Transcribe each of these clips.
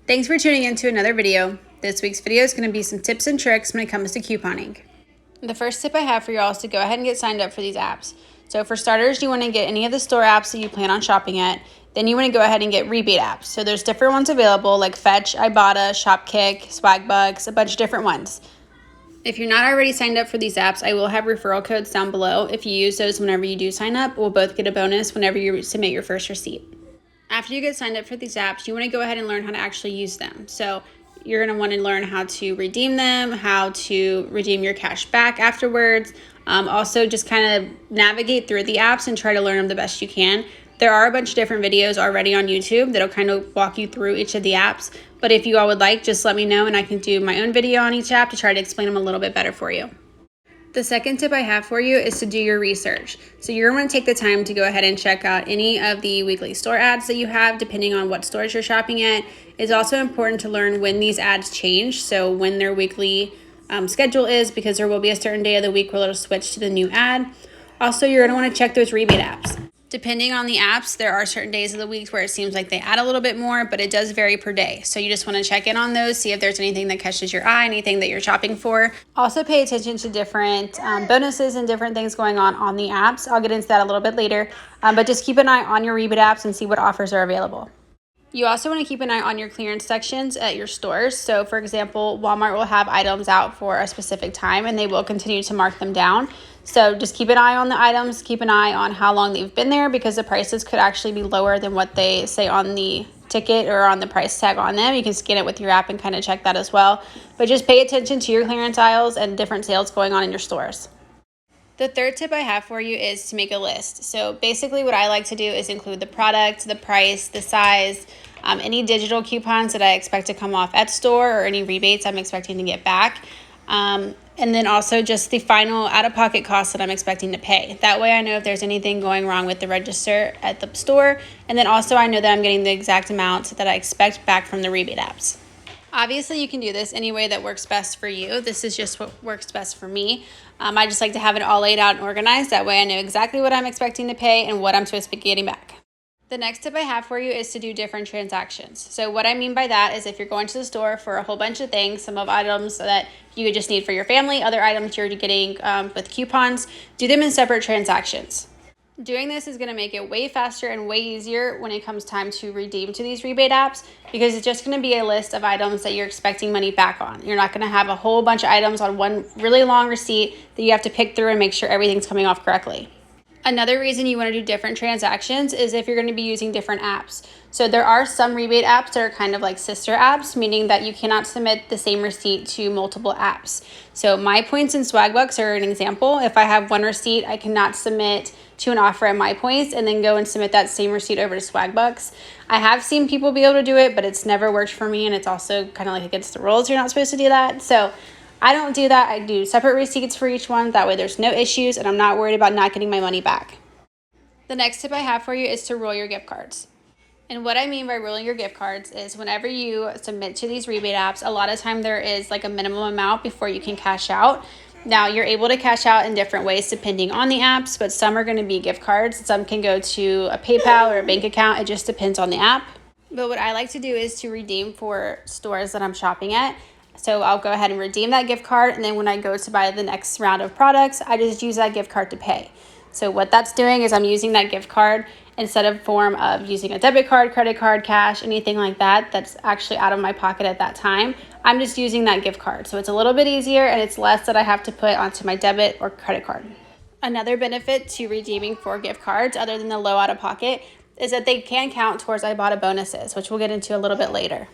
Thanks for tuning in to another video. This week's video is going to be some tips and tricks when it comes to couponing. The first tip I have for y'all is to go ahead and get signed up for these apps. So for starters, you want to get any of the store apps that you plan on shopping at. Then you want to go ahead and get rebate apps. So there's different ones available like Fetch, Ibotta, Shopkick, Swagbucks, a bunch of different ones. If you're not already signed up for these apps, I will have referral codes down below. If you use those whenever you do sign up, we'll both get a bonus whenever you submit your first receipt. After you get signed up for these apps, you want to go ahead and learn how to actually use them. So you're going to want to learn how to redeem them, how to redeem your cash back afterwards. Also, just kind of navigate through the apps and try to learn them the best you can. There are a bunch of different videos already on YouTube that'll kind of walk you through each of the apps. But if you all would like, just let me know and I can do my own video on each app to try to explain them a little bit better for you. The second tip I have for you is to do your research. So you're going to take the time to go ahead and check out any of the weekly store ads that you have, depending on what stores you're shopping at. It's also important to learn when these ads change, so when their weekly schedule is, because there will be a certain day of the week where it'll switch to the new ad. Also, you're going to want to check those rebate apps. Depending on the apps, there are certain days of the week where it seems like they add a little bit more, but it does vary per day. So you just want to check in on those, see if there's anything that catches your eye, anything that you're shopping for. Also pay attention to different bonuses and different things going on the apps. I'll get into that a little bit later, but just keep an eye on your rebate apps and see what offers are available. You also want to keep an eye on your clearance sections at your stores. So for example, Walmart will have items out for a specific time and they will continue to mark them down. So just keep an eye on the items, keep an eye on how long they've been there, because the prices could actually be lower than what they say on the ticket or on the price tag on them. You can scan it with your app and kind of check that as well. But just pay attention to your clearance aisles and different sales going on in your stores. The third tip I have for you is to make a list. So basically what I like to do is include the product, the price, the size, any digital coupons that I expect to come off at store, or any rebates I'm expecting to get back. And then also just the final out-of-pocket costs that I'm expecting to pay. That way I know if there's anything going wrong with the register at the store. And then also I know that I'm getting the exact amount that I expect back from the rebate apps. Obviously, you can do this any way that works best for you. This is just what works best for me. I just like to have it all laid out and organized. That way I know exactly what I'm expecting to pay and what I'm supposed to be getting back. The next tip I have for you is to do different transactions. So what I mean by that is if you're going to the store for a whole bunch of things, some of items that you just need for your family, other items you're getting with coupons, do them in separate transactions. Doing this is going to make it way faster and way easier when it comes time to redeem to these rebate apps, because it's just going to be a list of items that you're expecting money back on. You're not going to have a whole bunch of items on one really long receipt that you have to pick through and make sure everything's coming off correctly. Another reason you want to do different transactions is if you're going to be using different apps. So there are some rebate apps that are kind of like sister apps, meaning that you cannot submit the same receipt to multiple apps. So My Points and Swagbucks are an example. If I have one receipt, I cannot submit to an offer at My Points and then go and submit that same receipt over to Swagbucks. I have seen people be able to do it, but it's never worked for me, and it's also kind of like against the rules. You're not supposed to do that. So I don't do that. I do separate receipts for each one. That way there's no issues and I'm not worried about not getting my money back. The next tip I have for you is to roll your gift cards. And what I mean by rolling your gift cards is whenever you submit to these rebate apps, a lot of time there is like a minimum amount before you can cash out. Now you're able to cash out in different ways depending on the apps, but some are going to be gift cards. Some can go to a PayPal or a bank account. It just depends on the app. But what I like to do is to redeem for stores that I'm shopping at. So I'll go ahead and redeem that gift card, and then when I go to buy the next round of products, I just use that gift card to pay. So what that's doing is I'm using that gift card instead of form of using a debit card, credit card, cash, anything like that that's actually out of my pocket at that time. I'm just using that gift card. So it's a little bit easier and it's less that I have to put onto my debit or credit card. Another benefit to redeeming for gift cards, other than the low out of pocket, is that they can count towards Ibotta bonuses, which we'll get into a little bit later.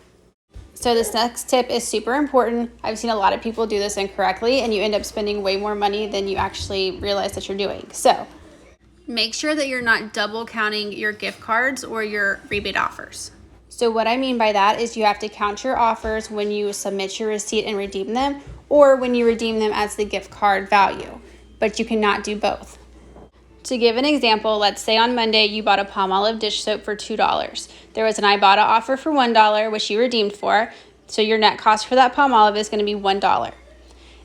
So this next tip is super important. I've seen a lot of people do this incorrectly and you end up spending way more money than you actually realize that you're doing. So make sure that you're not double counting your gift cards or your rebate offers. So what I mean by that is you have to count your offers when you submit your receipt and redeem them, or when you redeem them as the gift card value, but you cannot do both. To give an example, let's say on Monday you bought a Palmolive dish soap for $2. There was an Ibotta offer for $1, which you redeemed for, so your net cost for that Palmolive is going to be $1.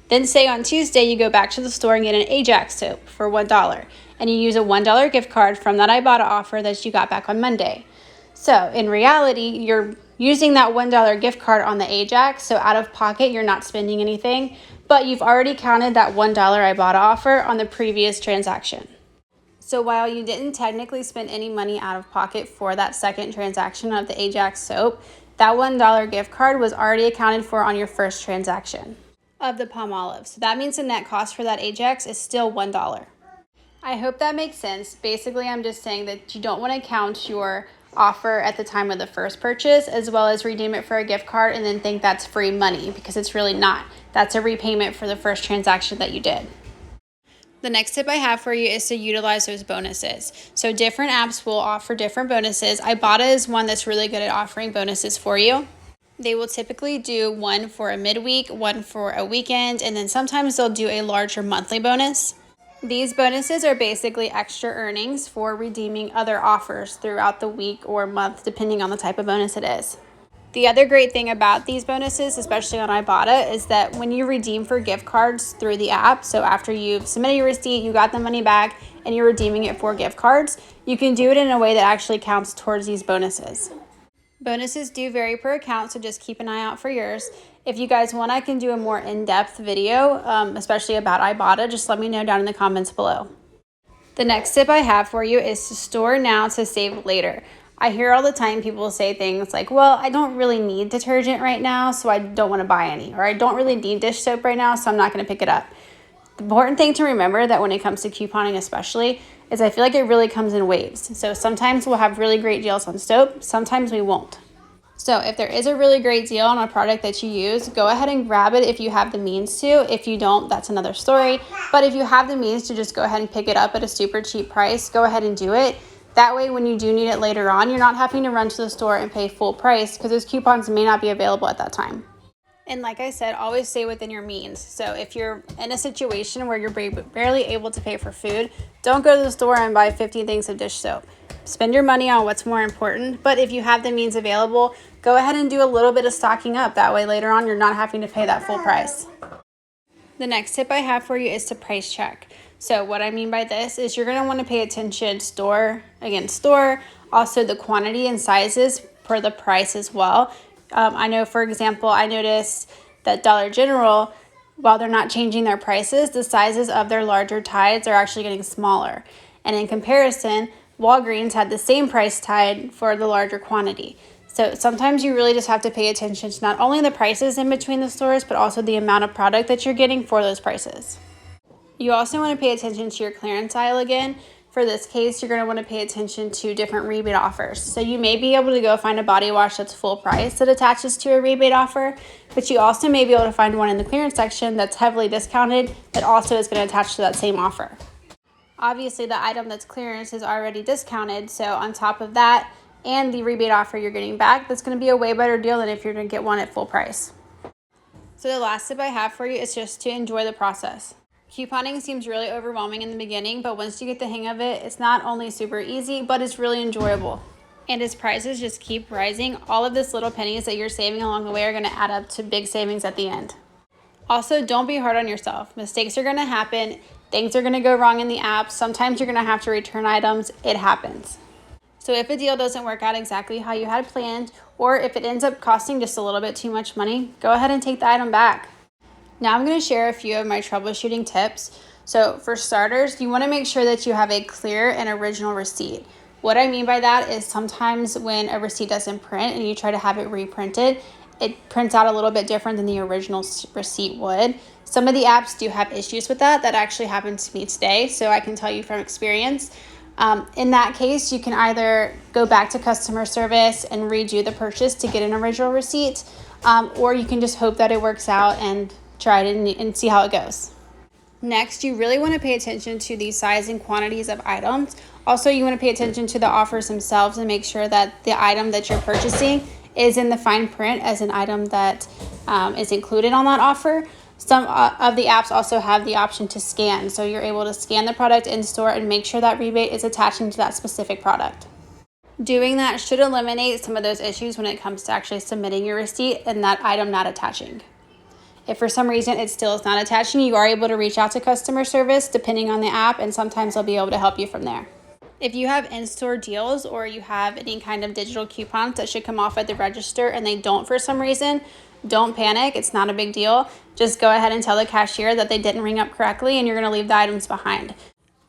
Then say on Tuesday you go back to the store and get an Ajax soap for $1, and you use a $1 gift card from that Ibotta offer that you got back on Monday. So in reality, your using that $1 gift card on the Ajax, so out of pocket, you're not spending anything, but you've already counted that $1 Ibotta offer on the previous transaction. So while you didn't technically spend any money out of pocket for that second transaction of the Ajax soap, that $1 gift card was already accounted for on your first transaction of the Palmolive. So that means the net cost for that Ajax is still $1. I hope that makes sense. Basically, I'm just saying that you don't want to count your offer at the time of the first purchase as well as redeem it for a gift card and then think that's free money, because it's really not. That's a repayment for the first transaction that you did. The next tip I have for you is to utilize those bonuses. So different apps will offer different bonuses. Ibotta is one that's really good at offering bonuses for you. They will typically do one for a midweek, one for a weekend, and then sometimes they'll do a larger monthly bonus. These bonuses are basically extra earnings for redeeming other offers throughout the week or month, depending on the type of bonus it is. The other great thing about these bonuses, especially on Ibotta, is that when you redeem for gift cards through the app, so after you've submitted your receipt, you got the money back, and you're redeeming it for gift cards, you can do it in a way that actually counts towards these bonuses. Bonuses do vary per account, so just keep an eye out for yours. If you guys want, I can do a more in-depth video, especially about Ibotta. Just let me know down in the comments below. The next tip I have for you is to store now to save later. I hear all the time people say things like, well, I don't really need detergent right now, so I don't want to buy any. Or I don't really need dish soap right now, so I'm not going to pick it up. The important thing to remember that when it comes to couponing especially is I feel like it really comes in waves. So sometimes we'll have really great deals on soap, sometimes we won't. So if there is a really great deal on a product that you use, go ahead and grab it if you have the means to. If you don't, that's another story. But if you have the means to just go ahead and pick it up at a super cheap price, go ahead and do it. That way, when you do need it later on, you're not having to run to the store and pay full price because those coupons may not be available at that time. And like I said, always stay within your means. So if you're in a situation where you're barely able to pay for food, don't go to the store and buy 50 things of dish soap. Spend your money on what's more important, but if you have the means available, go ahead and do a little bit of stocking up. That way later on, you're not having to pay that full price. The next tip I have for you is to price check. So what I mean by this is you're going to want to pay attention store, also the quantity and sizes per the price as well. I know, for example, I noticed that Dollar General, while they're not changing their prices, the sizes of their larger tides are actually getting smaller. And in comparison, Walgreens had the same price tag for the larger quantity. So sometimes you really just have to pay attention to not only the prices in between the stores, but also the amount of product that you're getting for those prices. You also want to pay attention to your clearance aisle again. For this case, you're going to want to pay attention to different rebate offers. So you may be able to go find a body wash that's full price that attaches to a rebate offer, but you also may be able to find one in the clearance section that's heavily discounted that also is going to attach to that same offer. Obviously, the item that's clearance is already discounted, so on top of that and the rebate offer you're getting back, that's going to be a way better deal than if you're going to get one at full price. So the last tip I have for you is just to enjoy the process. Couponing seems really overwhelming in the beginning, but once you get the hang of it, it's not only super easy, but it's really enjoyable. And as prices just keep rising, all of this little pennies that you're saving along the way are going to add up to big savings at the end. Also, don't be hard on yourself. Mistakes are going to happen. Things are going to go wrong in the app. Sometimes you're going to have to return items. It happens. So if a deal doesn't work out exactly how you had planned, or if it ends up costing just a little bit too much money, go ahead and take the item back. Now I'm going to share a few of my troubleshooting tips. So for starters, you want to make sure that you have a clear and original receipt. What I mean by that is sometimes when a receipt doesn't print and you try to have it reprinted, it prints out a little bit different than the original receipt would. Some of the apps do have issues with that. That actually happened to me today, so I can tell you from experience. In that case, you can either go back to customer service and redo the purchase to get an original receipt, or you can just hope that it works out and try it and see how it goes. Next, you really want to pay attention to the size and quantities of items. Also, you want to pay attention to the offers themselves and make sure that the item that you're purchasing is in the fine print as an item that is included on that offer. Some of the apps also have the option to scan, so you're able to scan the product in store and make sure that rebate is attaching to that specific product. Doing that should eliminate some of those issues when it comes to actually submitting your receipt and that item not attaching. If for some reason it still is not attaching, you are able to reach out to customer service depending on the app, and sometimes they'll be able to help you from there. If you have in-store deals or you have any kind of digital coupons that should come off at the register and they don't for some reason, don't panic. It's not a big deal. Just go ahead and tell the cashier that they didn't ring up correctly and you're going to leave the items behind.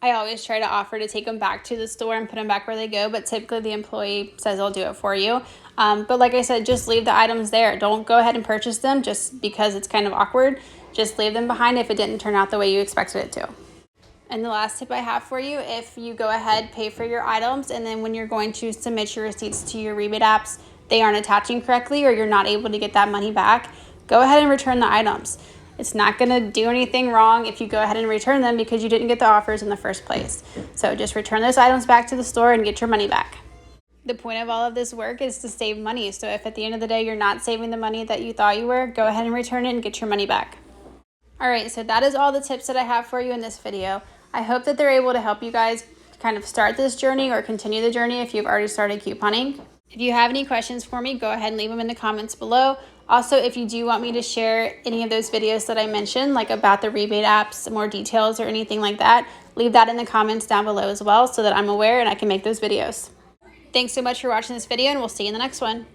I always try to offer to take them back to the store and put them back where they go, but typically the employee says they'll do it for you. But like I said, just leave the items there. Don't go ahead and purchase them just because it's kind of awkward. Just leave them behind if it didn't turn out the way you expected it to. And the last tip I have for you, if you go ahead, pay for your items, and then when you're going to submit your receipts to your rebate apps, they aren't attaching correctly or you're not able to get that money back, go ahead and return the items. It's not going to do anything wrong if you go ahead and return them because you didn't get the offers in the first place. So just return those items back to the store and get your money back. The point of all of this work is to save money. So if at the end of the day you're not saving the money that you thought you were, go ahead and return it and get your money back. All right, so that is all the tips that I have for you in this video. I hope that they're able to help you guys kind of start this journey or continue the journey if you've already started couponing. If you have any questions for me, go ahead and leave them in the comments below. Also, if you do want me to share any of those videos that I mentioned, like about the rebate apps, more details or anything like that, leave that in the comments down below as well so that I'm aware and I can make those videos. Thanks so much for watching this video, and we'll see you in the next one.